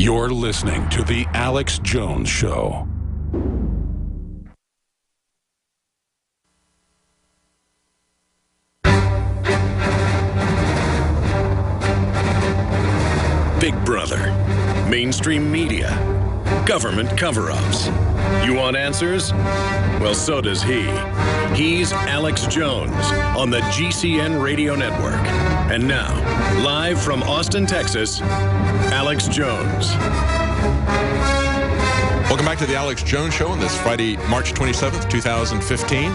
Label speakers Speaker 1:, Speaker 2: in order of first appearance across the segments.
Speaker 1: You're listening to The Alex Jones Show.
Speaker 2: Big Brother, mainstream media, government cover-ups. You want answers? Well, so does he. He's Alex Jones on the GCN Radio Network. And now, live from Austin, Texas, Alex Jones.
Speaker 3: Welcome back to the Alex Jones Show on this Friday, March 27th, 2015.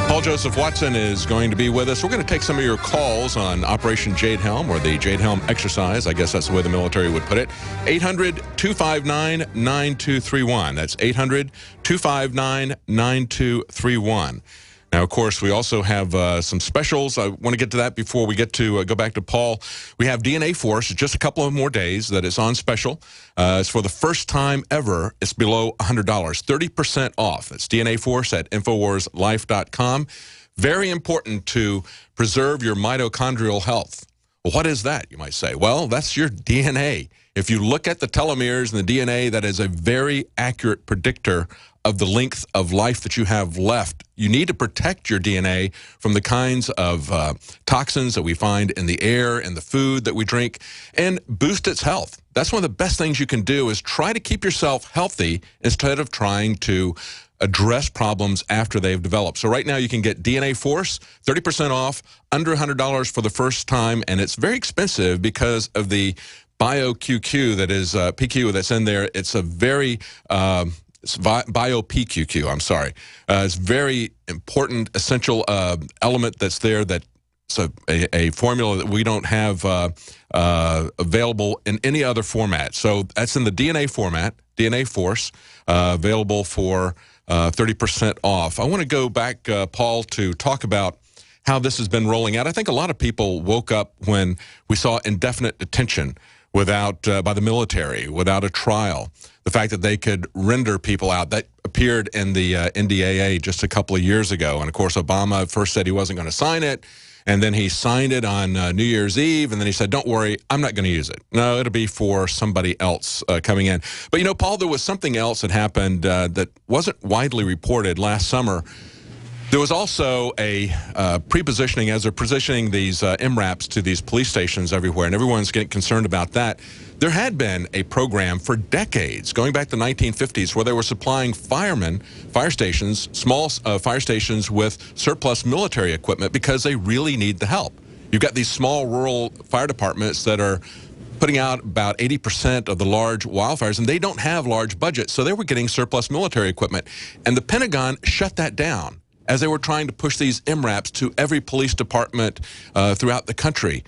Speaker 3: Paul Joseph Watson is going to be with us. We're going to take some of your calls on Operation Jade Helm, or the Jade Helm exercise. I guess that's the way the military would put it. 800-259-9231. That's 800-259-9231. Now, of course, we also have some specials. I want to get to that before we get to go back to Paul. We have DNA Force, just a couple of more days that it's on special. It's for the first time ever. It's below $100, 30% off. It's DNA Force at InfoWarsLife.com. Very important to preserve your mitochondrial health. Well, what is that, you might say? Well, that's your DNA. If you look at the telomeres and the DNA, that is a very accurate predictor of the length of life that you have left. You need to protect your DNA from the kinds of toxins that we find in the air and the food that we drink, and boost its health. That's one of the best things you can do, is try to keep yourself healthy instead of trying to address problems after they've developed. So right now you can get DNA Force, 30% off, under $100 for the first time, and it's very expensive because of the BioQQ that is PQ that's in there. It's a very BioPQQ, I'm sorry. It's very important, essential element that's there, that's a formula that we don't have available in any other format. So that's in the DNA format, DNA Force, available for 30% off. I want to go back, Paul, to talk about how this has been rolling out. I think a lot of people woke up when we saw indefinite detention without by the military, without a trial. The fact that they could render people out, that appeared in the NDAA just a couple of years ago. And of course, Obama first said he wasn't going to sign it, and then he signed it on New Year's Eve, and then he said, don't worry, I'm not going to use it. No, it'll be for somebody else coming in. But you know, Paul, there was something else that happened that wasn't widely reported last summer. There was also a pre-positioning, as they're positioning these MRAPs to these police stations everywhere, and everyone's getting concerned about that. There had been a program for decades, going back to the 1950s, where they were supplying firemen, fire stations, small fire stations with surplus military equipment because they really need the help. You've got these small rural fire departments that are putting out about 80% of the large wildfires, and they don't have large budgets, so they were getting surplus military equipment. And the Pentagon shut that down as they were trying to push these MRAPs to every police department throughout the country.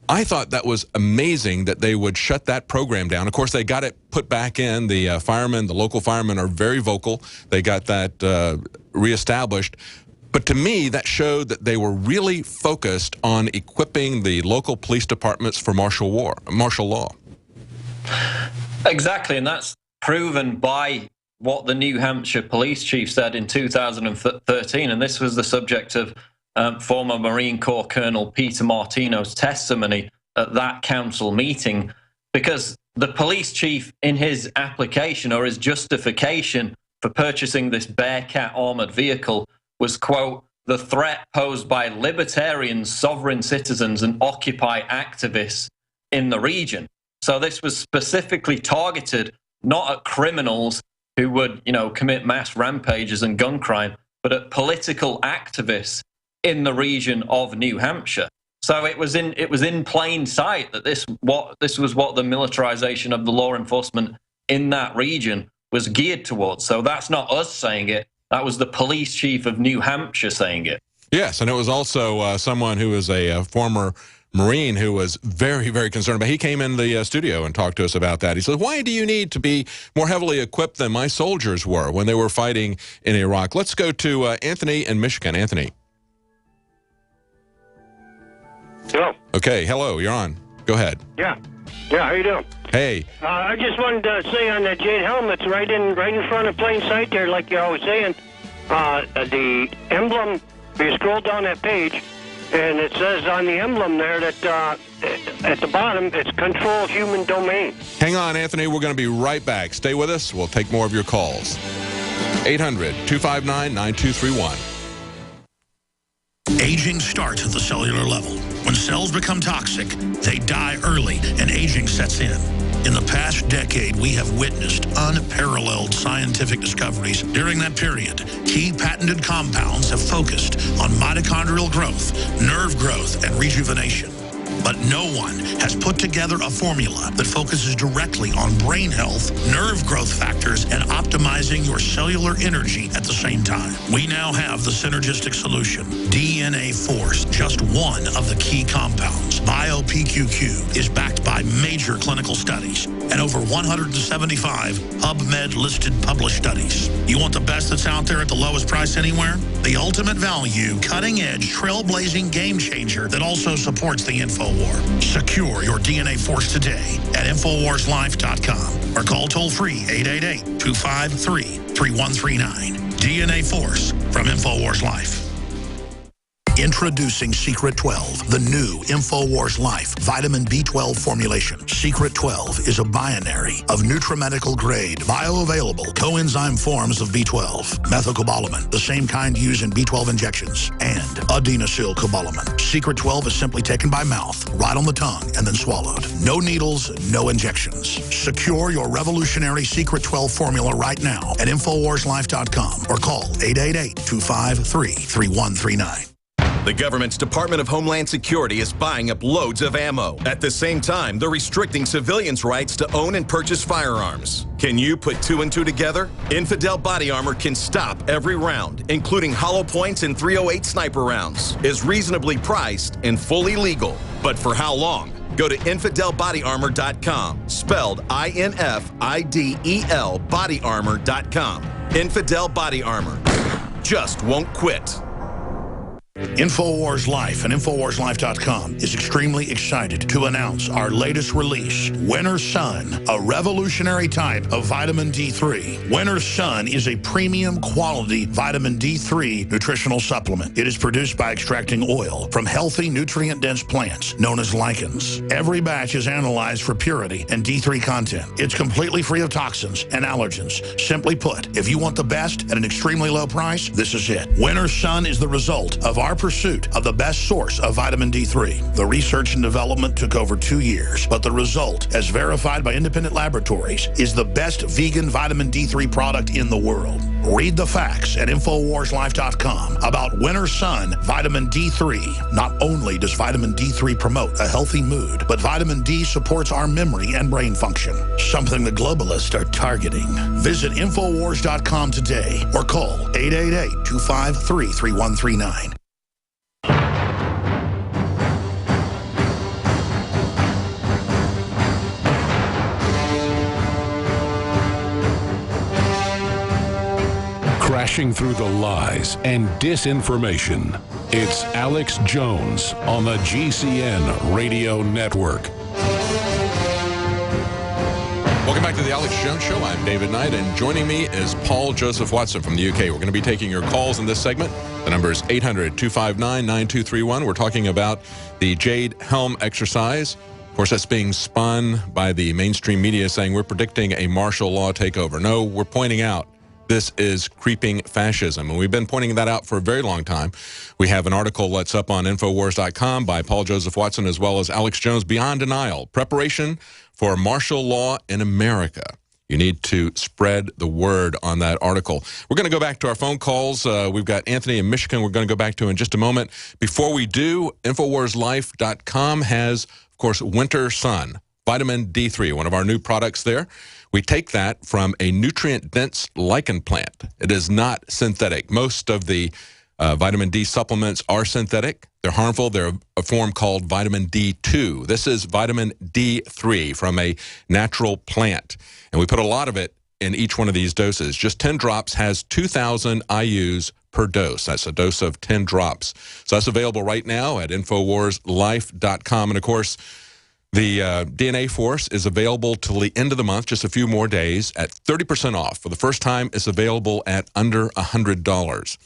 Speaker 3: I thought that was amazing that they would shut that program down. Of course, they got it put back in. The firemen, the local firemen, are very vocal. They got that reestablished. But to me, that showed that they were really focused on equipping the local police departments for martial law.
Speaker 4: Exactly, and that's proven by what the New Hampshire police chief said in 2013, and this was the subject of former Marine Corps Colonel Peter Martino's testimony at that council meeting, because the police chief, in his application or his justification for purchasing this Bearcat armored vehicle, was, quote, the threat posed by libertarians, sovereign citizens, and Occupy activists in the region. So this was specifically targeted not at criminals who would, you know, commit mass rampages and gun crime, but at political activists in the region of New Hampshire. So it was in plain sight that this was what the militarization of the law enforcement in that region was geared towards. So that's not us saying it. That was the police chief of New Hampshire saying it.
Speaker 3: Yes, and it was also someone who was a former Marine who was very, very concerned about. He came in the studio and talked to us about that. He said, why do you need to be more heavily equipped than my soldiers were when they were fighting in Iraq? Let's go to Anthony in Michigan. Anthony.
Speaker 5: Hello.
Speaker 3: Okay, hello, you're on. Go ahead.
Speaker 5: Yeah, how you doing?
Speaker 3: Hey.
Speaker 5: I just wanted to say on that Jade Helm, it's right in front of plain sight there, like you're always saying. The emblem, you scroll down that page, and it says on the emblem there that at the bottom, it's control human domain.
Speaker 3: Hang on, Anthony. We're going to be right back. Stay with us. We'll take more of your calls. 800-259-9231.
Speaker 6: Aging starts at the cellular level. When cells become toxic, they die early and aging sets in. In the past decade, we have witnessed unparalleled scientific discoveries. During that period, key patented compounds have focused on mitochondrial growth, nerve growth, and rejuvenation. But no one has put together a formula that focuses directly on brain health, nerve growth factors, and optimizing your cellular energy at the same time. We now have the synergistic solution, DNA Force, just one of the key compounds. BioPQQ is backed by major clinical studies and over 175 PubMed-listed published studies. You want the best that's out there at the lowest price anywhere? The ultimate value, cutting-edge, trailblazing game changer that also supports the InfoWar. Secure your DNA Force today at InfoWarsLife.com or call toll-free 888-253-3139. DNA Force from InfoWars Life. Introducing Secret 12, the new InfoWars Life vitamin B12 formulation. Secret 12 is a binary of nutrimedical grade, bioavailable coenzyme forms of B12, methylcobalamin, the same kind used in B12 injections, and adenosylcobalamin. Secret 12 is simply taken by mouth, right on the tongue, and then swallowed. No needles, no injections. Secure your revolutionary Secret 12 formula right now at InfoWarsLife.com or call 888-253-3139.
Speaker 7: The government's Department of Homeland Security is buying up loads of ammo. At the same time, they're restricting civilians' rights to own and purchase firearms. Can you put two and two together? Infidel Body Armor can stop every round, including hollow points and .308 sniper rounds, is reasonably priced and fully legal. But for how long? Go to InfidelBodyArmor.com, spelled INFIDEL bodyarmor.com. Infidel Body Armor just won't quit.
Speaker 6: InfoWars Life and InfoWarsLife.com is extremely excited to announce our latest release, Winter Sun, a revolutionary type of vitamin D3. Winter Sun is a premium quality vitamin D3 nutritional supplement. It is produced by extracting oil from healthy, nutrient-dense plants known as lichens. Every batch is analyzed for purity and D3 content. It's completely free of toxins and allergens. Simply put, if you want the best at an extremely low price, this is it. Winter Sun is the result of our pursuit of the best source of vitamin D3. The research and development took over 2 years, but the result, as verified by independent laboratories, is the best vegan vitamin D3 product in the world. Read the facts at InfoWarsLife.com about Winter Sun Vitamin D3. Not only does vitamin D3 promote a healthy mood, but vitamin D supports our memory and brain function, something the globalists are targeting. Visit InfoWars.com today or call 888-253-3139.
Speaker 1: Crashing through the lies and disinformation. It's Alex Jones on the GCN Radio Network.
Speaker 3: Welcome back to the Alex Jones Show. I'm David Knight, and joining me is Paul Joseph Watson from the UK. We're going to be taking your calls in this segment. The number is 800-259-9231. We're talking about the Jade Helm exercise. Of course, that's being spun by the mainstream media saying we're predicting a martial law takeover. No, we're pointing out this is creeping fascism, and we've been pointing that out for a very long time. We have an article that's up on Infowars.com by Paul Joseph Watson as well as Alex Jones, Beyond Denial, Preparation for Martial Law in America. You need to spread the word on that article. We're going to go back to our phone calls. We've got Anthony in Michigan we're going to go back to in just a moment. Before we do, InfoWarsLife.com has, of course, Winter Sun, vitamin D3, one of our new products there. We take that from a nutrient-dense lichen plant. It is not synthetic. Most of the vitamin D supplements are synthetic. They're harmful. They're a form called vitamin D2. This is vitamin D3 from a natural plant. And we put a lot of it in each one of these doses. Just 10 drops has 2,000 IUs per dose. That's a dose of 10 drops. So that's available right now at InfoWarsLife.com. And, of course, the DNA Force is available till the end of the month, just a few more days, at 30% off. For the first time, it's available at under $100.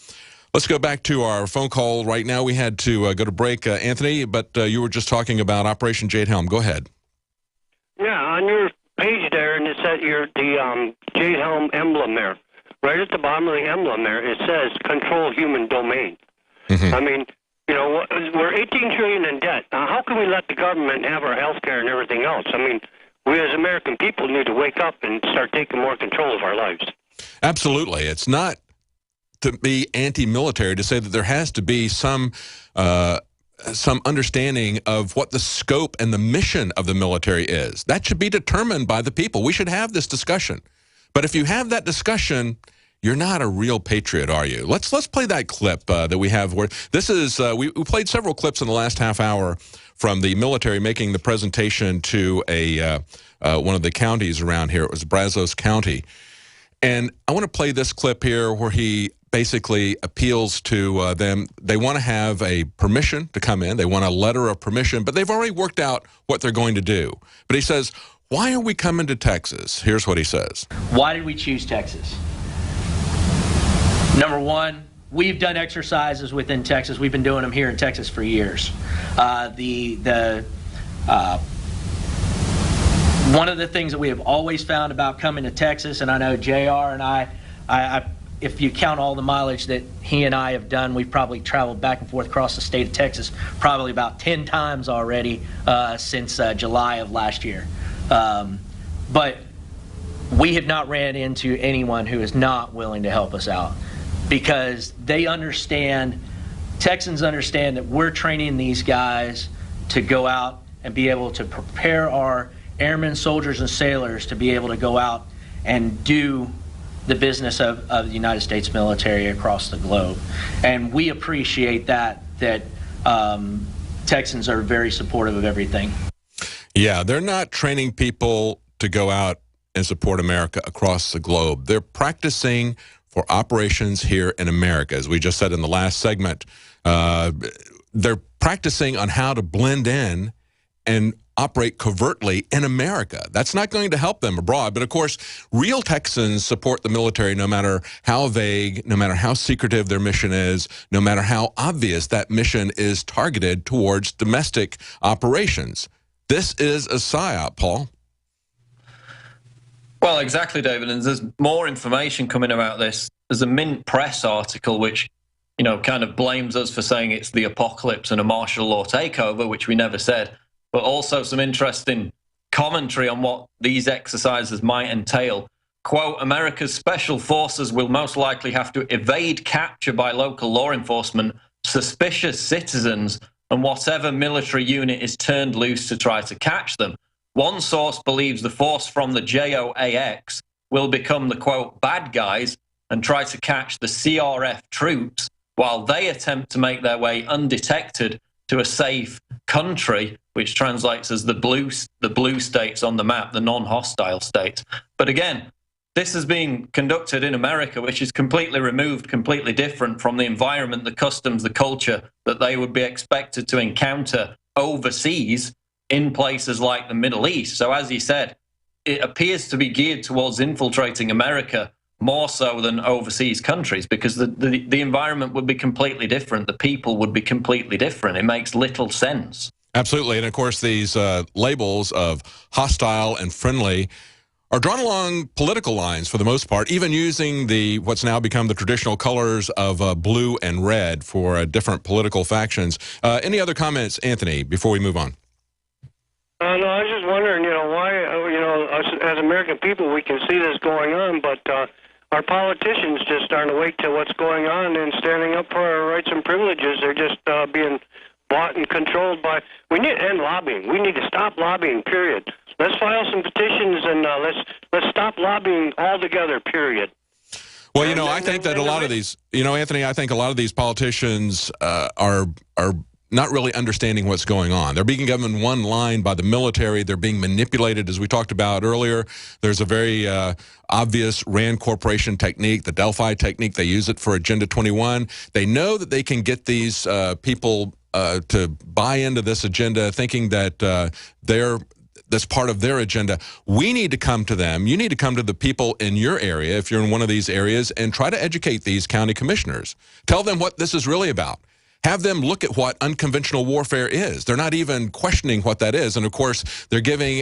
Speaker 3: Let's go back to our phone call right now. We had to go to break, Anthony, but you were just talking about Operation Jade Helm. Go ahead.
Speaker 5: Yeah, on your page there, and it said the Jade Helm emblem there. Right at the bottom of the emblem there, it says control human domain. I mean, you know, we're $18 trillion in debt. Now, how can we let the government have our health care and everything else? I mean, we as American people need to wake up and start taking more control of our lives.
Speaker 3: Absolutely. It's not to be anti-military to say that there has to be some understanding of what the scope and the mission of the military is. That should be determined by the people. We should have this discussion. But if you have that discussion, you're not a real patriot, are you? Let's play that clip that we have. Where this is, we played several clips in the last half hour from the military making the presentation to one of the counties around here. It was Brazos County. And I want to play this clip here where he basically appeals to them. They want to have a permission to come in. They want a letter of permission, but they've already worked out what they're going to do. But he says, why are we coming to Texas? Here's what he says.
Speaker 8: Why did we choose Texas? Number one, we've done exercises within Texas. We've been doing them here in Texas for years. One of the things that we have always found about coming to Texas, and I know JR and I, if you count all the mileage that he and I have done, we've probably traveled back and forth across the state of Texas probably about 10 times already since July of last year. But we have not ran into anyone who is not willing to help us out, because they understand, Texans understand that we're training these guys to go out and be able to prepare our airmen, soldiers, and sailors to be able to go out and do the business of the United States military across the globe. And we appreciate that Texans are very supportive of everything.
Speaker 3: Yeah, they're not training people to go out and support America across the globe. They're practicing for operations here in America. As we just said in the last segment, they're practicing on how to blend in and operate covertly in America. That's not going to help them abroad. But of course, real Texans support the military no matter how vague, no matter how secretive their mission is, no matter how obvious that mission is targeted towards domestic operations. This is a psyop, Paul.
Speaker 4: Well, exactly, David. And there's more information coming about this. There's a Mint Press article which, you know, kind of blames us for saying it's the apocalypse and a martial law takeover, which we never said. But also some interesting commentary on what these exercises might entail. Quote, America's special forces will most likely have to evade capture by local law enforcement, suspicious citizens, and whatever military unit is turned loose to try to catch them. One source believes the force from the JOAX will become the, quote, bad guys and try to catch the CRF troops while they attempt to make their way undetected to a safe country, which translates as the blue states on the map, the non-hostile states. But again, this is being conducted in America, which is completely removed, completely different from the environment, the customs, the culture that they would be expected to encounter overseas in places like the Middle East. So as he said, it appears to be geared towards infiltrating America more so than overseas countries, because the environment would be completely different. The people would be completely different. It makes little sense.
Speaker 3: Absolutely. And of course, these labels of hostile and friendly are drawn along political lines for the most part, even using what's now become the traditional colors of blue and red for different political factions. Any other comments, Anthony, before we move on?
Speaker 5: No, I was just wondering, you know, why, you know, us as American people, we can see this going on, but our politicians just aren't awake to what's going on and standing up for our rights and privileges. They're just being bought and controlled by. We need to end lobbying. We need to stop lobbying, period. Let's file some petitions and let's stop lobbying altogether, period.
Speaker 3: Well, you know, I think that a lot of these, you know, Anthony, I think a lot of these politicians are not really understanding what's going on. They're being given one line by the military. They're being manipulated, as we talked about earlier. There's a very obvious RAND Corporation technique, the Delphi technique. They use it for Agenda 21. They know that they can get these people to buy into this agenda, thinking that that's part of their agenda. We need to come to them. You need to come to the people in your area, if you're in one of these areas, and try to educate these county commissioners. Tell them what this is really about. Have them look at what unconventional warfare is. They're not even questioning what that is. And, of course, they're giving